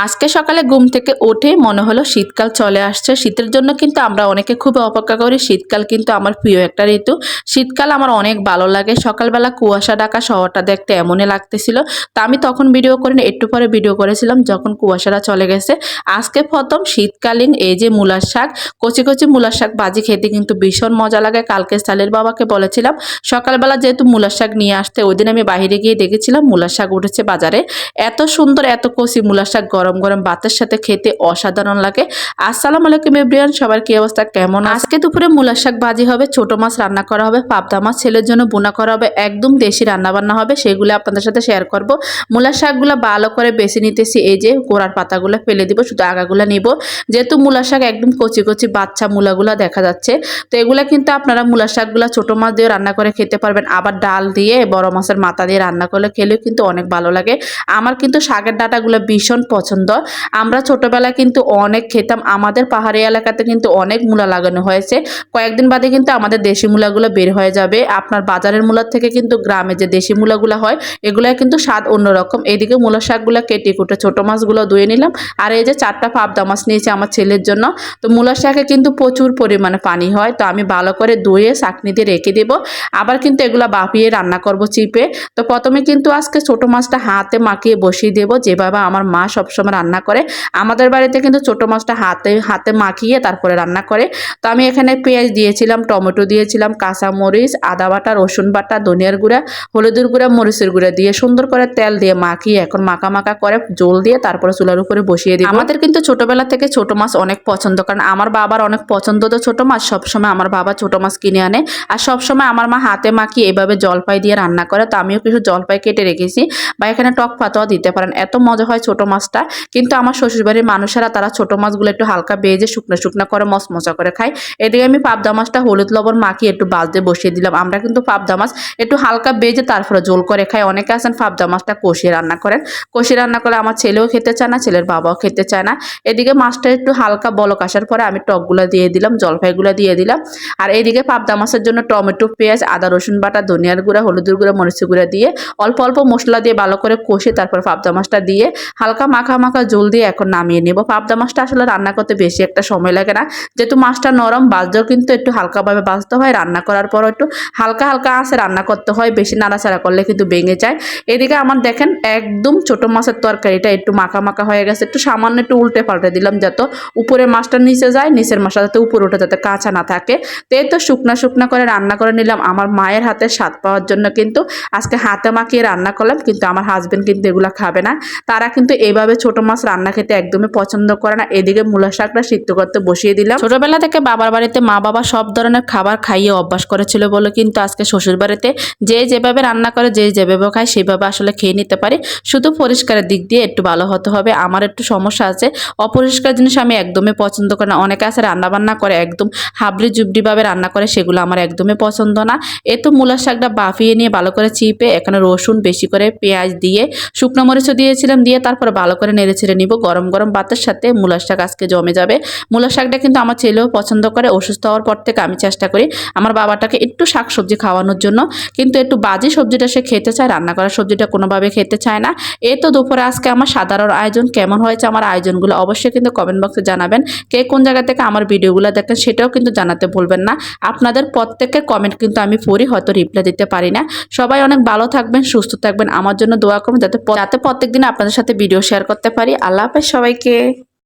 আজকে সকালে ঘুম থেকে উঠে মনে হলো শীতকাল চলে আসছে। শীতের জন্য কিন্তু আমরা অনেকে খুব অপেক্ষা করি। শীতকাল কিন্তু আমার প্রিয় একটা ঋতু। শীতকাল আমার অনেক ভালো লাগে। সকালবেলা কুয়াশা ঢাকা শহরটা দেখতে এমনই লাগতেছিল। তো আমি তখন ভিডিও করিনি, একটু পরে ভিডিও করেছিলাম যখন কুয়াশাটা চলে গেছে। আজকে প্রথম শীতকালীন এই যে মূলার শাক, কচি কচি মূলার শাক ভাজি খেতে কিন্তু ভীষণ মজা লাগে। কালকে সালের বাবাকে বলেছিলাম সকালবেলা যেহেতু মূলার শাক নিয়ে আসতে, ওই দিন আমি বাইরে গিয়ে দেখেছিলাম মূলার শাক উঠেছে বাজারে। এত সুন্দর এত কচি মূলার শাক গরম গরম ভাতের সাথে খেতে অসাধারণ লাগে। আসসালামু আলাইকুম এভরিওয়ান, সবার কি অবস্থা, কেমন? আজকে দুপুরে মূলার শাক ভাজি হবে, ছোট মাছ রান্না করা হবে, পাবদা মাছ ছেলের জন্য বোনা করা হবে, একদম দেশি রান্না বান্না হবে, সেগুলো আপনাদের সাথে শেয়ার করব। মূলার শাকগুলো ভালো করে বেছে নিতেছি, এই যে গোড়ার পাতাগুলো ফেলে দিব, শুধু আগাগুলো নিব। যেহেতু মূলার শাক একদম কচি কচি বাচ্চা মূলাগুলো দেখা যাচ্ছে, তো এগুলা কিন্তু আপনারা মূলার শাকগুলো ছোট মাছ দিয়ে রান্না করে খেতে পারবেন, আবার ডাল দিয়ে বড় মাছের মাথা দিয়ে রান্না করলে খেলেও কিন্তু অনেক ভালো লাগে। আমার কিন্তু শাকের ডাঁটাগুলো ভীষণ পছন্দ। আমরা ছোটবেলায় কিন্তু অনেক খেতাম। আমাদের পাহাড়ি এলাকাতে কিন্তু অনেক মূলা লাগানো হয়েছে। কয়েকদিন বাদে কিন্তু আমাদের দেশি মূলাগুলো বের হয়ে যাবে। আপনার বাজারের মূলার থেকে কিন্তু গ্রামে যে দেশি মূলাগুলো হয় এগুলা কিন্তু স্বাদ অন্যরকম। এইদিকে মূলার শাকগুলো কেটে কুটে ছোট মাছগুলো ধুয়ে নিলাম। আর এই যে 4টা পাবদা মাছ নিয়েছি আমার ছেলের জন্য। তো মূলার শাকে কিন্তু প্রচুর পরিমাণে পানি হয়, তো আমি ভালো করে ধুয়ে চাকনি দিয়ে রেখে দেবো। আবার কিন্তু এগুলা বাপিয়ে রান্না করব চিপে। তো প্রথমে কিন্তু আজকে ছোট মাছটা হাতে মাখিয়ে বসিয়ে দেবো, যেভাবে আমার মা সবসময় রান্না করে। আমাদের বাড়িতে কিন্তু ছোট মাছটা হাতে হাতে মাখিয়ে তারপরে রান্না করে। তো আমি এখানে পেঁয়াজ দিয়েছিলাম, টমেটো দিয়েছিলাম, কাঁচামরিচ, আদা বাটা, রসুন বাটা, ধনিয়ার গুঁড়া, হলুদের গুঁড়া, মরিচের গুঁড়া দিয়ে সুন্দর করে তেল দিয়ে মাখিয়ে এখন মাখা মাখা করে জল দিয়ে তারপরে চুলার উপরে বসিয়ে দিই। আমাদের কিন্তু ছোটবেলা থেকে ছোট মাছ অনেক পছন্দ, কারণ আমার বাবার অনেক পছন্দ তো ছোট মাছ। সবসময় আমার বাবা ছোট মাছ কিনে আনে, আর সবসময় আমার মা হাতে মাখিয়ে এভাবে জলপাই দিয়ে রান্না করে। তো আমিও কিছু জলপাই কেটে রেখেছি, বা এখানে টক পাতাও দিতে পারেন, এত মজা হয় ছোট মাছটা। কিন্তু আমার শ্বশুরবাড়ির মানুষেরা তারা ছোট মাছগুলো একটু হালকা বেজে শুকনো শুকনো করে মচমচা করে খায়। এদিকে আমি পাবদা মাছটা হলুদ লবণ মাখিয়ে একটু বাজতে বসিয়ে দিলাম। আমরা কিন্তু পাবদা মাছ একটু হালকা বেজে তারপরে ঝোল করে খাই। অনেকে আছেন পাবদা মাছটা কষিয়ে রান্না করেন। কষিয়ে রান্না করলে আমার ছেলেও খেতে চায় না, ছেলের বাবাও খেতে চায় না। এদিকে মাছটা একটু হালকা বলক আসার পরে আমি টকগুলো দিয়ে দিলাম, জলপাইগুলো দিয়ে দিলাম। আর এইদিকে পাবদা মাছের জন্য টমেটো, পেঁয়াজ, আদা রসুন বাটা, ধনিয়ার গুঁড়া, হলুদের গুঁড়া, মরিচের গুঁড়া দিয়ে অল্প অল্প মশলা দিয়ে ভালো করে কষে তারপর পাবদা মাছটা দিয়ে হালকা মাখা মাখা ঝোল দিয়ে এখন নামিয়ে নেব। পাবদা মাছটা আসলে রান্না করতে বেশি একটা সময় লাগে না, যেহেতু মাছটা নরম, ভাজতেও কিন্তু একটু হালকাভাবে ভাজতে হয়। রান্না করার পর একটু হালকা হালকা আঁচে রান্না করতে হয়, বেশি নাড়াচাড়া করলে কিন্তু ভেঙে যায়। এদিকে আমার দেখেন একদম ছোট মাছের তরকারিটা একটু মাখা মাখা হয়ে গেছে। একটু সামান্য একটু উল্টে পাল্টে দিলাম, যাতে উপরে মাছটা নিচে যায়, নিচের মাছটা যাতে উপরে ওঠে, যাতে কাঁচা না থাকে। তো এই তো শুকনা শুকনা করে রান্না করে নিলাম। আমার মায়ের হাতে স্বাদ পাওয়ার জন্য কিন্তু আজকে হাতে মাখিয়ে রান্না করলাম, কিন্তু আমার হাজবেন্ড কিন্তু এগুলো খাবে না। তারা কিন্তু এইভাবে ছোট মাছ রান্না খেতে একদমই পছন্দ করে না। এদিকে মূলা শাকটা সিদ্ধ করতে বসিয়ে দিলাম। ছোটবেলা থেকে বাবার বাড়িতে মা বাবা সব ধরনের খাবার খাইয়ে অভ্যাস করেছিল বলে কিন্তু আজকে শ্বশুর বাড়িতে যে যেভাবে রান্না করে, যে যেভাবে খায় সেভাবে আসলে খেয়ে নিতে পারি। শুধু পরিষ্কারের দিক দিয়ে একটু ভালো হতে হবে। আমার একটু সমস্যা আছে, অপরিষ্কার জিনিস আমি একদমই পছন্দ করি না। অনেকে আছে রান্না বান্না করে একদম হাবড়ি জুবড়ি ভাবে রান্না করে, সেগুলো আমার একদমই পছন্দ না। এ তো মূলার শাকটা বাফিয়ে নিয়ে ভালো করে চিপে এখানে রসুন বেশি করে, পেঁয়াজ দিয়ে, শুকনো মরিচও দিয়েছিলাম, দিয়ে তারপরে ভালো করে নেড়ে ছেড়ে নিব। গরম গরম ভাতের সাথে মূলার শাক আজকে জমে যাবে। মূলার শাকটা কিন্তু আমার ছেলেও পছন্দ করে। অসুস্থ হওয়ার পর থেকে আমি চেষ্টা করি আমার বাবাটাকে একটু শাক সবজি খাওয়ানোর জন্য, কিন্তু একটু বাজি সবজিটা সে খেতে চায়, রান্না করা সবজিটা কোনোভাবে খেতে চায় না। এই তো দুপুরে আজকে আমার সাধারণ আয়োজন। কেমন হয়েছে আমার আয়োজনগুলো অবশ্যই কিন্তু কমেন্ট বক্সে জানাবেন। কে কোন জায়গা থেকে আমার ভিডিওগুলো দেখেন সেটাও কিন্তু জানাতে ভুলবেন না। আপনাদের প্রত্যেকের কমেন্ট কিন্তু আমি পড়ি, হয়তো রিপ্লাই দিতে পারি না। সবাই অনেক ভালো থাকবেন, সুস্থ থাকবেন, আমার জন্য দোয়া করবেন, যাতে প্রত্যেকদিন আপনাদের সাথে ভিডিও শেয়ার করতে পারি। আল্লাহ হাফেজ সবাইকে।